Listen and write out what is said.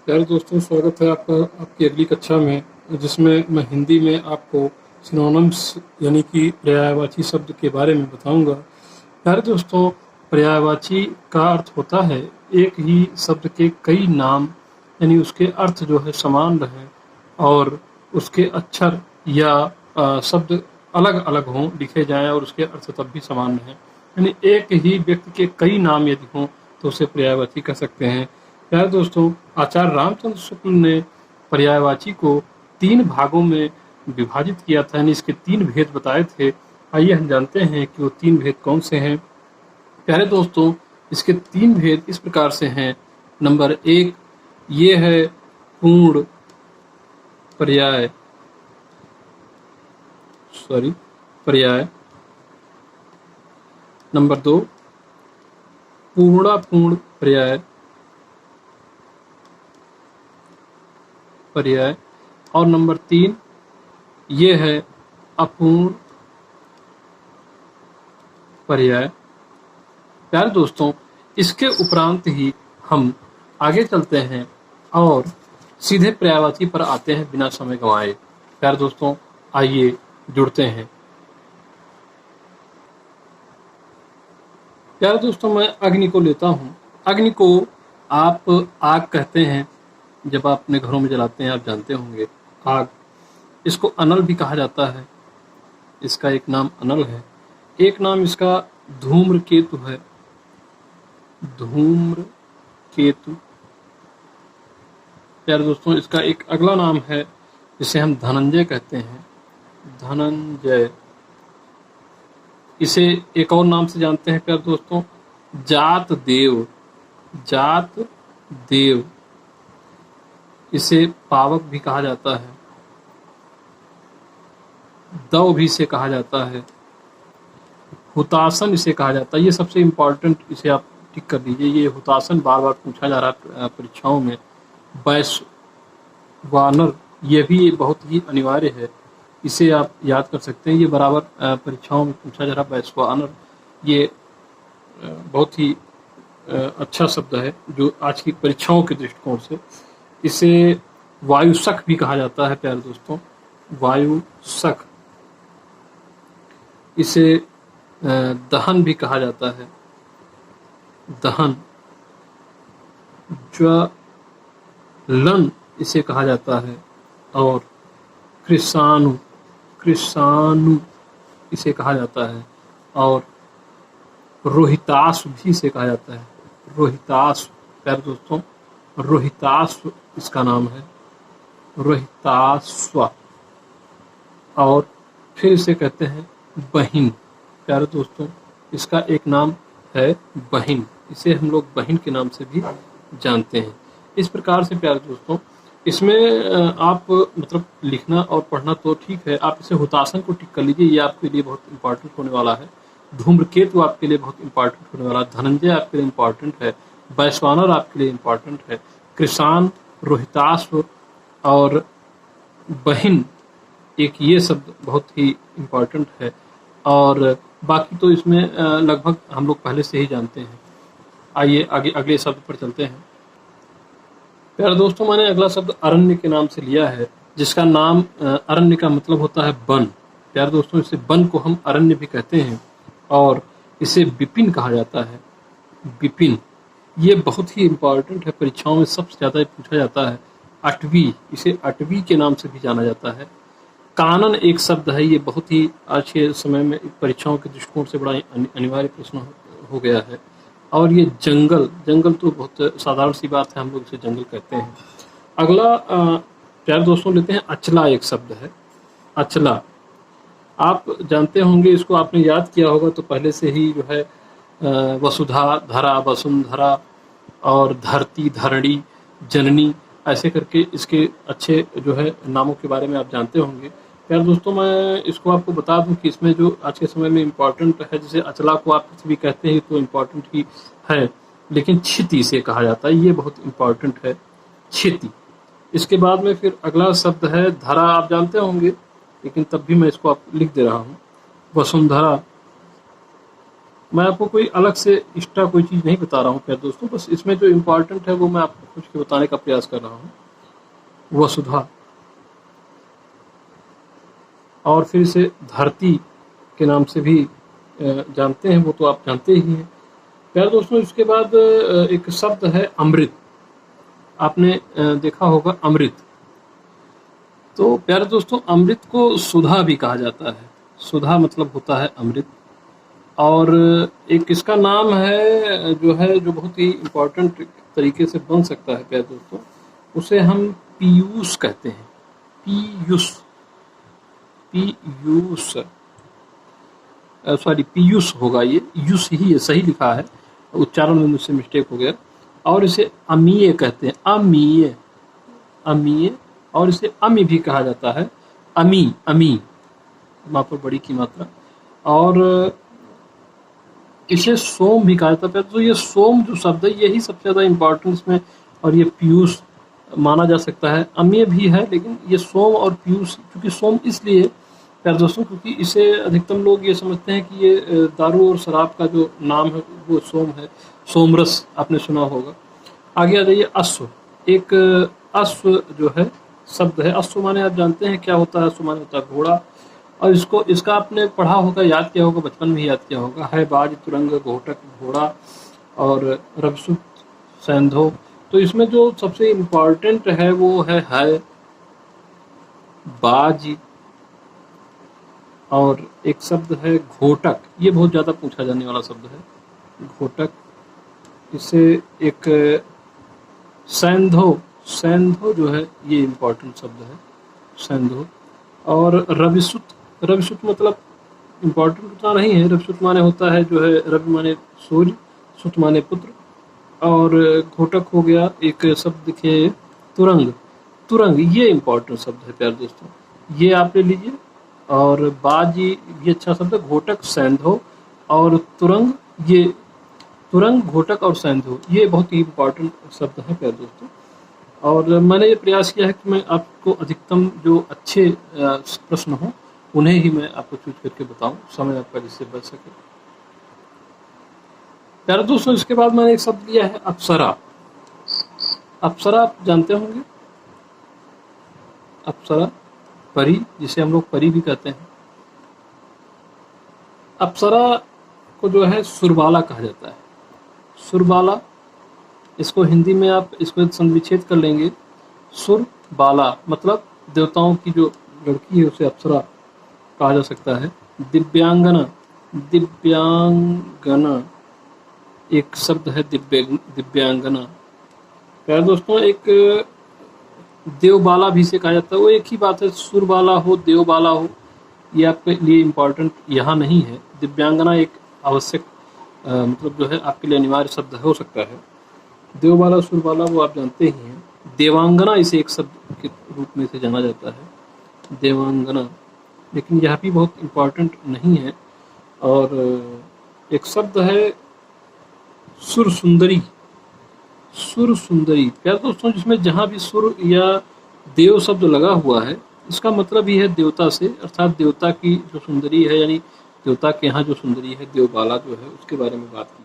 प्यारे दोस्तों, स्वागत है आपका आपकी अगली कक्षा में, जिसमें मैं हिंदी में आपको सिनोनिम्स यानी कि पर्यायवाची शब्द के बारे में बताऊंगा। प्यारे दोस्तों, पर्यायवाची का अर्थ होता है एक ही शब्द के कई नाम, यानी उसके अर्थ जो है समान रहे और उसके अक्षर या शब्द अलग अलग हों, लिखे जाएं और उसके अर्थ तब भी समान रहें। यानी एक ही व्यक्ति के कई नाम यदि हों तो उसे पर्यायवाची कह सकते हैं। प्यारे दोस्तों, आचार्य रामचंद्र शुक्ल ने पर्यायवाची को 3 भागों में विभाजित किया था, यानी इसके 3 भेद बताए थे। आइए हम जानते हैं कि वो 3 भेद कौन से हैं। प्यारे दोस्तों, इसके 3 भेद इस प्रकार से हैं। नंबर 1 ये है पूर्ण पर्याय पर्याय। नंबर 2 पूर्णापूर्ण पर्याय। और नंबर 3 ये है अपूर्ण पर्याय। प्यारे दोस्तों, इसके उपरांत ही हम आगे चलते हैं और सीधे पर्यायवाची पर आते हैं बिना समय गंवाए। प्यारे दोस्तों, आइए जुड़ते हैं। प्यारे दोस्तों, मैं अग्नि को लेता हूँ। अग्नि को आप आग कहते हैं। जब आप अपने घरों में जलाते हैं, आप जानते होंगे आग। इसको अनल भी कहा जाता है। इसका एक नाम अनल है, एक नाम इसका धूम्रकेतु है। धूम्रकेतु। प्यारे दोस्तों, इसका एक अगला नाम है जिसे हम धनंजय कहते हैं। धनंजय। इसे एक और नाम से जानते हैं प्यारे दोस्तों, जात देव। जात देव। इसे पावक भी कहा जाता है, दव भी इसे कहा जाता है, हुतासन इसे कहा जाता है। ये सबसे इम्पोर्टेंट, इसे आप टिक कर दीजिए। ये हुतासन बार बार पूछा जा रहा है परीक्षाओं में। वैश्वानर, ये भी बहुत ही अनिवार्य है, इसे आप याद कर सकते हैं। ये बराबर परीक्षाओं में पूछा जा रहा है वैश्वानर। ये बहुत ही अच्छा शब्द है जो आज की परीक्षाओं के दृष्टिकोण से। इसे वायुसख भी कहा जाता है प्यारे दोस्तों, वायुसख। इसे दहन भी कहा जाता है, दहन। ज्वलन इसे कहा जाता है। और कृषाणु, कृषाणु इसे कहा जाता है। और रोहिताश्व भी इसे कहा जाता है, रोहिताश्व। प्यारे दोस्तों, रोहिताश्व इसका नाम है, रोहिताश्व। और फिर इसे कहते हैं बहिन। प्यारे दोस्तों, इसका एक नाम है बहिन। इसे हम लोग बहिन के नाम से भी जानते हैं। इस प्रकार से प्यारे दोस्तों, इसमें आप मतलब लिखना और पढ़ना तो ठीक है, आप इसे हुतासन को टिक कर लीजिए, ये आपके लिए बहुत इंपॉर्टेंट होने वाला है। धूम्रकेतु आपके लिए बहुत इंपॉर्टेंट होने वाला है। धनंजय आपके लिए इंपॉर्टेंट है। वैश्वानर आपके लिए इंपॉर्टेंट है। कृषाण, रोहिताश्व और बहिन, एक ये शब्द बहुत ही इंपॉर्टेंट है। और बाकी तो इसमें लगभग हम लोग पहले से ही जानते हैं। आइए आगे अगले शब्द पर चलते हैं। प्यारे दोस्तों, मैंने अगला शब्द अरण्य के नाम से लिया है, जिसका नाम अरण्य का मतलब होता है वन। प्यारे दोस्तों, इसे वन को हम अरण्य भी कहते हैं। और इसे विपिन कहा जाता है, विपिन। ये बहुत ही इम्पॉर्टेंट है, परीक्षाओं में सबसे ज़्यादा पूछा जाता है। अटवी, इसे अटवी के नाम से भी जाना जाता है। कानन एक शब्द है, ये बहुत ही आज के समय में परीक्षाओं के दृष्टिकोण से बड़ा अनिवार्य प्रश्न हो गया है। और ये जंगल, जंगल तो बहुत साधारण सी बात है, हम लोग इसे जंगल कहते हैं। अगला प्यारे दोस्तों लेते हैं अचला। एक शब्द है अचला। आप जानते होंगे, इसको आपने याद किया होगा तो पहले से ही जो है वसुधा, धरा, वसुंधरा और धरती, धरणी, जननी, ऐसे करके इसके अच्छे जो है नामों के बारे में आप जानते होंगे। यार दोस्तों, मैं इसको आपको बता दूं कि इसमें जो आज के समय में इम्पॉर्टेंट है, जैसे अचला को आप कुछ भी कहते हैं तो इम्पॉर्टेंट ही है, लेकिन क्षिति से कहा जाता है, ये बहुत इम्पॉर्टेंट है, क्षिति। इसके बाद में फिर अगला शब्द है धरा। आप जानते होंगे, लेकिन तब भी मैं इसको आप लिख दे रहा हूँ, वसुंधरा। मैं आपको कोई अलग से एक्स्ट्रा कोई चीज़ नहीं बता रहा हूँ प्यारे दोस्तों, बस इसमें जो इम्पोर्टेंट है वो मैं आपको कुछ के बताने का प्रयास कर रहा हूँ। वसुधा, और फिर इसे धरती के नाम से भी जानते हैं, वो तो आप जानते ही हैं प्यारे दोस्तों। इसके बाद एक शब्द है अमृत, आपने देखा होगा अमृत। तो प्यारे दोस्तों, अमृत को सुधा भी कहा जाता है। सुधा मतलब होता है अमृत। और एक इसका नाम है जो बहुत ही इम्पोर्टेंट तरीके से बन सकता है प्यारे दोस्तों, उसे हम पीयूष कहते हैं। पीयूष, पीयूष, सॉरी पीयूष होगा, ये यूष ही है, सही लिखा है, उच्चारण में मुझसे मिस्टेक हो गया। और इसे अमीय कहते हैं, अमीय, अमीय। और इसे अमी भी कहा जाता है, अमी, अमी, मात्रा बड़ी की मात्रा। और इसे सोम भी कहा जाता है। तो ये सोम जो शब्द है यही सबसे ज़्यादा इम्पोर्टेंट इसमें, और ये पीयूष माना जा सकता है। अमीय भी है, लेकिन ये सोम और पीयूष, क्योंकि सोम इसलिए प्यारे दोस्तों क्योंकि इसे अधिकतम लोग ये समझते हैं कि ये दारू और शराब का जो नाम है वो सोम है। सोमरस आपने सुना होगा। आगे आ जाइए, अश्व। एक अश्व जो है शब्द है, अश्व माने आप जानते हैं क्या होता है, अश्व माने होता है घोड़ा। और इसका आपने पढ़ा होगा, याद किया होगा, बचपन में ही याद किया होगा, है बाज, तुरंग, घोटक, घोड़ा और रवसुत, सैंधो। तो इसमें जो सबसे इम्पोर्टेंट है वो है बाज। और एक शब्द है घोटक, ये बहुत ज़्यादा पूछा जाने वाला शब्द है, घोटक। इसे एक सैंधो, सैंधो जो है ये इम्पोर्टेंट शब्द है, सैंधो। और रविसुत, रविसुत मतलब इम्पोर्टेंट उतना नहीं है। रविसुत माने होता है जो है, रवि माने सूर्य, सुत माने पुत्र। और घोटक हो गया। एक शब्द देखिए तुरंग, तुरंग ये इम्पोर्टेंट शब्द है प्यारे दोस्तों, ये आप ले लीजिए। और बाजी ये अच्छा शब्द है, घोटक, सैंधो और तुरंग, ये तुरंग, घोटक और सैंधो ये बहुत ही इम्पोर्टेंट शब्द है प्यारे दोस्तों। और मैंने ये प्रयास किया है कि मैं आपको अधिकतम जो अच्छे प्रश्न हों उन्हें ही मैं आपको चूज करके बताऊं, समय आपका जिससे बच सके प्यारे दोस्तों। इसके बाद मैंने एक शब्द लिया है अप्सरा। अप्सरा आप जानते होंगे, अप्सरा परी, जिसे हम लोग परी भी कहते हैं। अप्सरा को जो है सुरबाला कहा जाता है, सुरबाला। इसको हिंदी में आप इसको संविच्छेद कर लेंगे, सुरबाला मतलब देवताओं की जो लड़की है उसे अप्सरा कहा जा सकता है। दिव्यांगना, दिव्यांगना एक शब्द है, दिव्यांगना। प्यारे दोस्तों, एक देवबाला भी से कहा जाता है, वो एक ही बात है, सुरबाला हो देवबाला हो, ये आपके लिए इम्पोर्टेंट यहाँ नहीं है। दिव्यांगना एक आवश्यक मतलब जो है आपके लिए अनिवार्य शब्द हो सकता है। देवबाला, सुरबाला वो आप जानते ही हैं। देवांगना इसे एक शब्द के रूप में से जाना जाता है, देवांगना, लेकिन यह भी बहुत इम्पोर्टेंट नहीं है। और एक शब्द है सुर सुंदरी, सुर सुंदरी प्यारे दोस्तों, जिसमें जहाँ भी सुर या देव शब्द लगा हुआ है इसका मतलब ही है देवता से, अर्थात देवता की जो सुंदरी है, यानी देवता के यहाँ जो सुंदरी है, देवबाला जो है उसके बारे में बात की।